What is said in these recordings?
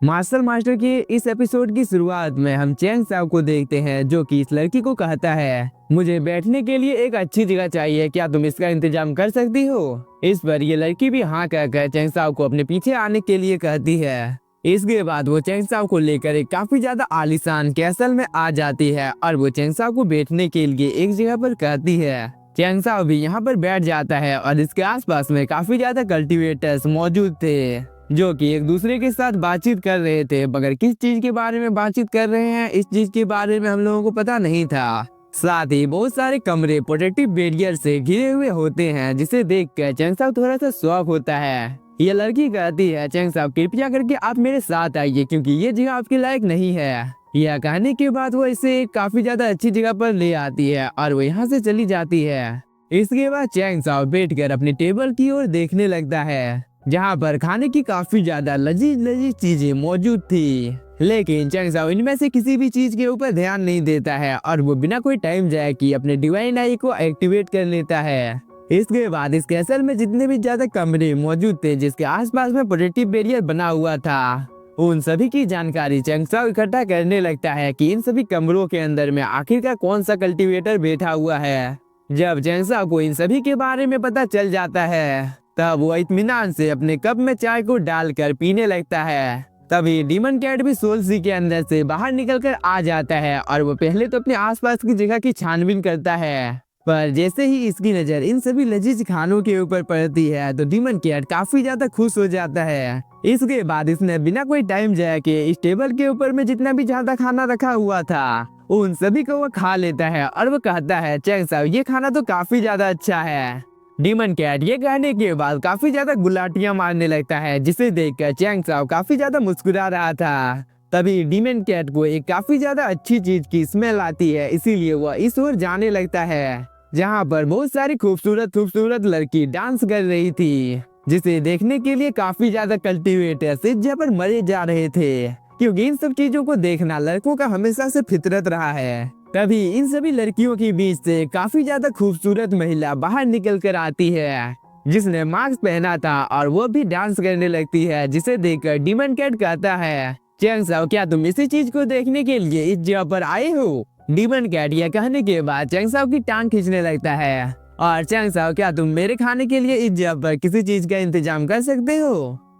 Martial master के इस episode की शुरुआत में हम चैंग साओ को देखते हैं, जो कि इस लड़की को कहता है, मुझे बैठने के लिए एक अच्छी जगह चाहिए, क्या तुम इसका इंतजाम कर सकती हो। इस पर ये लड़की भी हाँ कहकर चैंग साओ को अपने पीछे आने के लिए कहती है। इसके बाद वो चैंग साओ को लेकर एक काफी ज्यादा आलीशान कैसल में आ जाती है और वो चैंग साओ को बैठने के लिए एक जगह पर कहती है। चैंग साओ भी यहाँ पर बैठ जाता है और इसके आसपास में काफी ज्यादा कल्टीवेटर्स मौजूद थे, जो कि एक दूसरे के साथ बातचीत कर रहे थे, मगर किस चीज के बारे में बातचीत कर रहे हैं इस चीज के बारे में हम लोगों को पता नहीं था। साथ ही बहुत सारे कमरे प्रोटेक्टिव बैरियर से घिरे हुए होते हैं, जिसे देखकर चैंग साओ थोड़ा सा शॉक होता है। ये लड़की कहती है, चैंग साओ कृपया करके आप मेरे साथ आइए, क्योंकि ये जगह आपके लायक नहीं है। यह कहने के बाद वो इसे एक काफी ज्यादा अच्छी जगह पर ले आती है और वो यहाँ से चली जाती है। इसके बाद चैंग साओ बैठकर अपनी टेबल की ओर देखने लगता है, जहाँ पर खाने की काफी ज्यादा लजीज लजीज चीजें मौजूद थी। लेकिन चैंग साओ इनमें से किसी भी चीज के ऊपर ध्यान नहीं देता है और वो बिना कोई टाइम जाए कि अपने डिवाइन आई को एक्टिवेट कर लेता है। इसके बाद इस कैसल में जितने भी ज्यादा कमरे मौजूद थे, जिसके आसपास में प्रोटेक्टिव बैरियर बना हुआ था, उन सभी की जानकारी चैंग साओ इकट्ठा करने लगता है कि इन सभी कमरों के अंदर में आखिरकार कौन सा कल्टीवेटर बैठा हुआ है। जब चैंग साओ को इन सभी के बारे में पता चल जाता है, तब वो इत्मीनान से अपने कप में चाय को डालकर पीने लगता है। तभी डीमन कैट भी सोल सी के अंदर से बाहर निकलकर आ जाता है और वो पहले तो अपने आसपास की जगह की छानबीन करता है, पर जैसे ही इसकी नजर इन सभी लजीज खानों के ऊपर पड़ती है तो डीमन कैट काफी ज्यादा खुश हो जाता है। इसके बाद इसने बिना कोई टाइम जाए के इस टेबल के ऊपर में जितना भी ज्यादा खाना रखा हुआ था उन सभी को वो खा लेता है और वो कहता है, चैंग साओ ये खाना तो काफी ज्यादा अच्छा है। डीमन कैट ये कहने के बाद काफी ज्यादा गुलाटियां मारने लगता है, जिसे देखकर चैंग साओ काफी ज्यादा मुस्कुरा रहा था। तभी डीमन कैट को एक काफी ज्यादा अच्छी चीज की स्मेल आती है, इसीलिए वह इस ओर जाने लगता है, जहाँ पर बहुत सारी खूबसूरत खूबसूरत लड़की डांस कर रही थी, जिसे देखने के लिए काफी ज्यादा कल्टीवेटर्स इस जगह पर मरे जा रहे थे, क्योंकि इन सब चीजों को देखना लड़कों का हमेशा से फितरत रहा है। तभी इन सभी लड़कियों के बीच से काफी ज्यादा खूबसूरत महिला बाहर निकल कर आती है, जिसने मास्क पहना था और वो भी डांस करने लगती है, जिसे देखकर डीमन कैट कहता है, चैंग साओ क्या तुम इसी चीज को देखने के लिए इस जगह पर आए हो। डीमन कैट यह कहने के बाद चैंग साओ की टांग खींचने लगता है और, चैंग साओ क्या तुम मेरे खाने के लिए इस जगह पर किसी चीज का इंतजाम कर सकते हो,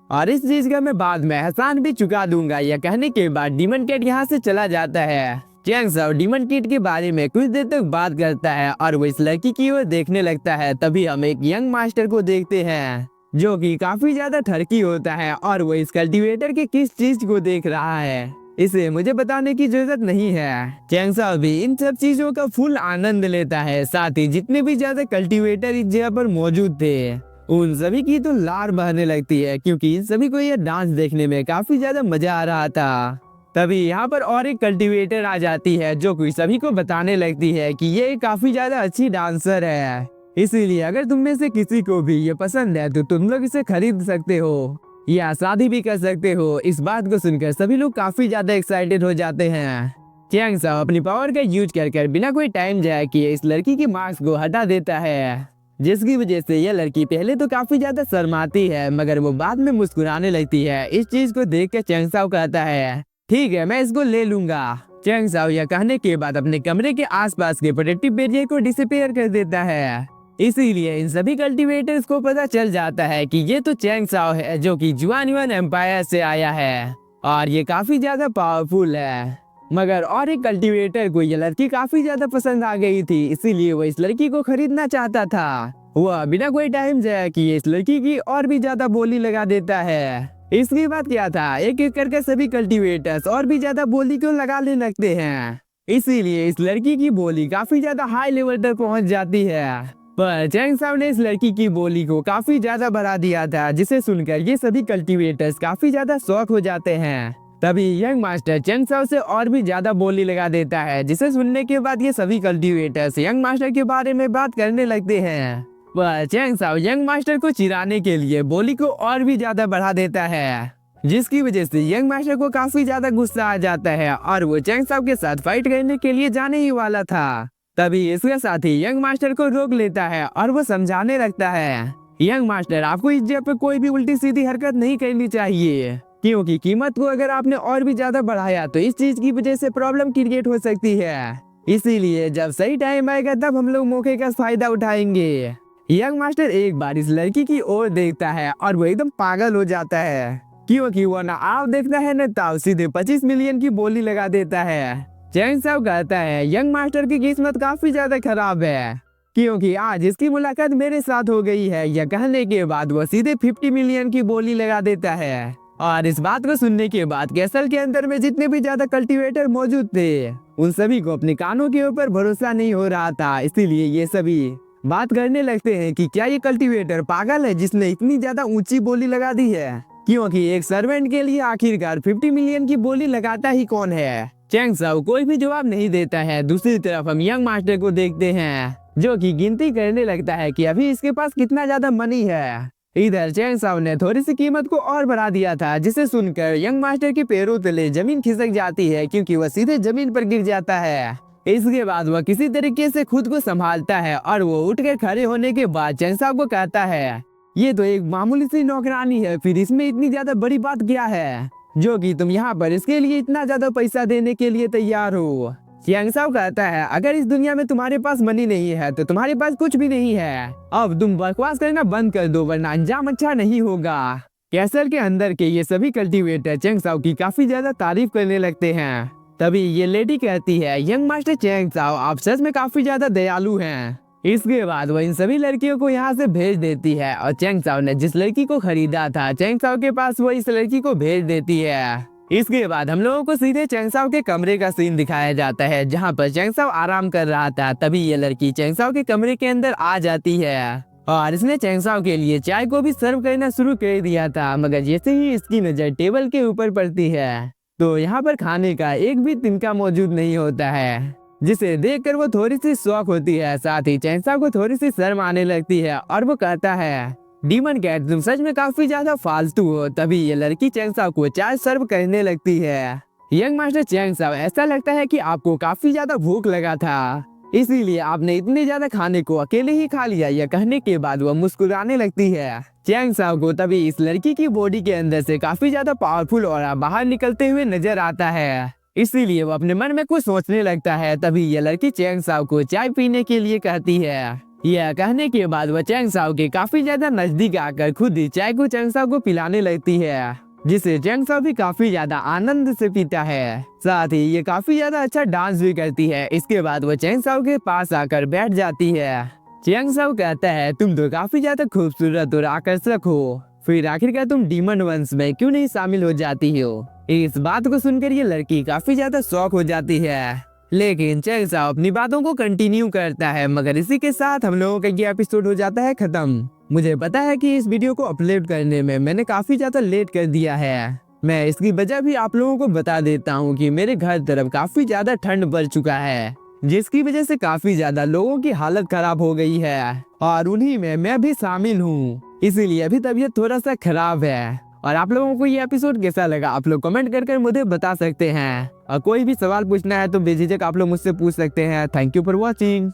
और इस चीज का मैं बाद में एहसान भी चुका दूंगा। यह कहने के बाद डीमन कैट यहाँ से चला जाता है। चैंग साओ डीमन कैट के बारे में कुछ देर तक बात करता है और वो इस लड़की की ओर देखने लगता है। तभी हम एक यंग मास्टर को देखते हैं, जो कि काफी ज्यादा ठरकी होता है और वो इस कल्टीवेटर के किस चीज को देख रहा है इसे मुझे बताने की जरूरत नहीं है। चैंग साओ भी इन सब चीजों का फुल आनंद लेता है। साथ ही जितने भी ज्यादा कल्टीवेटर इस जगह पर मौजूद थे उन सभी की तो लार बहने लगती है, क्योंकि इन सभी को यह डांस देखने में काफी ज्यादा मजा आ रहा था। तभी यहाँ पर और एक कल्टीवेटर आ जाती है, जो कि सभी को बताने लगती है कि ये काफी ज्यादा अच्छी डांसर है, इसीलिए अगर तुम में से किसी को भी ये पसंद है तो तुम लोग इसे खरीद सकते हो या शादी भी कर सकते हो। इस बात को सुनकर सभी लोग काफी ज्यादा एक्साइटेड हो जाते हैं। चैंग साओ अपनी पावर का यूज कर बिना कोई टाइम जाए किए इस लड़की की मास्क को हटा देता है, जिसकी वजह से यह लड़की पहले तो काफी ज्यादा शर्माती है, मगर वो बाद में मुस्कुराने लगती है। इस चीज को देखकर चैंग साओ कहता है, ठीक है मैं इसको ले लूंगा। चैंग साओ यह कहने के बाद अपने कमरे के आसपास के प्रोटेक्टिव बैरियर को डिसअपीयर कर देता है। इसीलिए इन सभी कल्टीवेटर्स को पता चल जाता है कि ये तो चैंग साओ है, जो कि जुआन युआन एम्पायर से आया है और ये काफी ज्यादा पावरफुल है। मगर और एक कल्टीवेटर को ये लड़की काफी ज्यादा पसंद आ गई थी, इसीलिए वो इस लड़की को खरीदना चाहता था। वह बिना कोई टाइम जाए कि इस लड़की की और भी ज्यादा बोली लगा देता है। इसके बाद क्या था, एक एक करके सभी कल्टीवेटर्स और भी ज्यादा बोली को लगाने लगते हैं, इसीलिए इस लड़की की बोली काफी ज्यादा हाई लेवल तक पहुंच जाती है। पर चैंग साओ ने इस लड़की की बोली को काफी ज्यादा बढ़ा दिया था, जिसे सुनकर ये सभी कल्टीवेटर्स काफी ज्यादा शॉक हो जाते हैं। तभी यंग मास्टर चैंग साओ से और भी ज्यादा बोली लगा देता है, जिसे सुनने के बाद ये सभी कल्टीवेटर्स यंग मास्टर के बारे में बात करने लगते हैं। पर चैंग साओ यंग मास्टर को चिढ़ाने के लिए बोली को और भी ज्यादा बढ़ा देता है, जिसकी वजह से यंग मास्टर को काफी ज्यादा गुस्सा आ जाता है और वो चैंग साओ के साथ फाइट करने के लिए जाने ही वाला था। तभी इसके साथ ही यंग मास्टर को रोक लेता है और वो समझाने लगता है, यंग मास्टर आपको इस जगह पे कोई भी उल्टी सीधी हरकत नहीं करनी चाहिए, क्योंकि कीमत को अगर आपने और भी ज्यादा बढ़ाया तो इस चीज की वजह से प्रॉब्लम क्रिएट हो सकती है। इसीलिए जब सही टाइम आएगा तब हम लोग मौके का फायदा उठाएंगे। यंग मास्टर एक बार इस लड़की की ओर देखता है और वो एकदम पागल हो जाता है, क्योंकि वो ना आप देखता है न ताऊ सीधे 25 मिलियन की बोली लगा देता है। चैंग साओ कहता है यंग मास्टर की किस्मत काफी ज्यादा खराब है, क्योंकि आज इसकी मुलाकात मेरे साथ हो गई है। यह कहने के बाद वो सीधे 50 मिलियन की बोली लगा देता है। और इस बात को सुनने के बाद कैसल के अंदर में जितने भी ज्यादा कल्टीवेटर मौजूद थे उन सभी को अपने कानों के ऊपर भरोसा नहीं हो रहा था। इसीलिए ये सभी बात करने लगते हैं कि क्या ये कल्टीवेटर पागल है जिसने इतनी ज्यादा ऊंची बोली लगा दी है, क्योंकि एक सर्वेंट के लिए आखिरकार 50 मिलियन की बोली लगाता ही कौन है। चैंग साओ कोई भी जवाब नहीं देता है। दूसरी तरफ हम यंग मास्टर को देखते हैं जो कि गिनती करने लगता है कि अभी इसके पास कितना ज्यादा मनी है। इधर चैंग साओ ने थोड़ी सी कीमत को और बढ़ा दिया था, जिसे सुनकर यंग मास्टर के पैरों तले जमीन खिसक जाती है, क्योंकि वह सीधे जमीन पर गिर जाता है। इसके बाद वह किसी तरीके से खुद को संभालता है और वो उठकर खड़े होने के बाद चैंग साओ को कहता है ये तो एक मामूली सी नौकरानी है, फिर इसमें इतनी ज्यादा बड़ी बात क्या है जो कि तुम यहाँ पर इसके लिए इतना ज्यादा पैसा देने के लिए तैयार हो। चैंग साओ कहता है अगर इस दुनिया में तुम्हारे पास मनी नहीं है तो तुम्हारे पास कुछ भी नहीं है। अब तुम बकवास करना बंद कर दो वरना अंजाम अच्छा नहीं होगा। कैसल के अंदर के ये सभी कल्टीवेटर चैंग साओ की काफी ज्यादा तारीफ करने लगते हैं। तभी ये लेडी कहती है यंग मास्टर चैंग साओ आप सच में काफी ज्यादा दयालु हैं। इसके बाद वो इन सभी लड़कियों को यहाँ से भेज देती है और चैंग साओ ने जिस लड़की को खरीदा था चैंग साओ के पास वो इस लड़की को भेज देती है। इसके बाद हम लोगों को सीधे चैंग साओ के कमरे का सीन दिखाया जाता है जहाँ पर चैंग साओ आराम कर रहा था। तभी ये लड़की चैंग साओ के कमरे के अंदर आ जाती है और इसने चैंग साओ के लिए चाय को भी सर्व करना शुरू कर दिया था, मगर जैसे ही इसकी नजर टेबल के ऊपर पड़ती है तो यहाँ पर खाने का एक भी तिनका मौजूद नहीं होता है, जिसे देखकर वो थोड़ी सी शौक होती है। साथ ही चैंग साओ को थोड़ी सी शर्म आने लगती है और वो कहता है डीमन कैट तुम सच में काफी ज्यादा फालतू हो। तभी ये लड़की चैंग साओ को चाय सर्व करने लगती है। यंग मास्टर चैंग साओ ऐसा लगता है कि आपको काफी ज्यादा भूख लगा था, इसीलिए आपने इतने ज्यादा खाने को अकेले ही खा लिया। यह कहने के बाद वह मुस्कुराने लगती है। चैंग साओ को तभी इस लड़की की बॉडी के अंदर से काफी ज्यादा पावरफुल ऑरा बाहर निकलते हुए नजर आता है, इसीलिए वो अपने मन में कुछ सोचने लगता है। तभी ये लड़की चैंग साओ को चाय पीने के लिए कहती है। यह कहने के बाद वह चैंग साओ के काफी ज्यादा नजदीक आकर खुद ही चाय को चैंग साओ को पिलाने लगती है, जिसे चैंग साओ भी काफी ज्यादा आनंद से पीता है। साथ ही ये काफी ज्यादा अच्छा डांस भी करती है। इसके बाद वो चैंग साओ के पास आकर बैठ जाती है। चैंग साओ कहता है तुम तो काफी ज्यादा खूबसूरत और आकर्षक हो, फिर आखिरकार तुम डीमन वंश में क्यों नहीं शामिल हो जाती हो। इस बात को सुनकर ये लड़की काफी ज्यादा शॉक हो जाती है, लेकिन चैंग साओ अपनी बातों को कंटिन्यू करता है। मगर इसी के साथ हम लोगों का ये एपिसोड हो जाता है खत्म। मुझे पता है कि इस वीडियो को अपलोड करने में मैंने काफी ज्यादा लेट कर दिया है। मैं इसकी वजह भी आप लोगों को बता देता हूँ कि मेरे घर तरफ काफी ज्यादा ठंड पड़ चुका है, जिसकी वजह से काफी ज्यादा लोगों की हालत खराब हो गई है और उन्हीं में मैं भी शामिल हूँ। इसीलिए अभी तबीयत थोड़ा सा खराब है। और आप लोगों को ये एपिसोड कैसा लगा आप लोग कमेंट कर मुझे बता सकते हैं, और कोई भी सवाल पूछना है तो बेझिझक आप लोग मुझसे पूछ सकते हैं। Thank you for watching.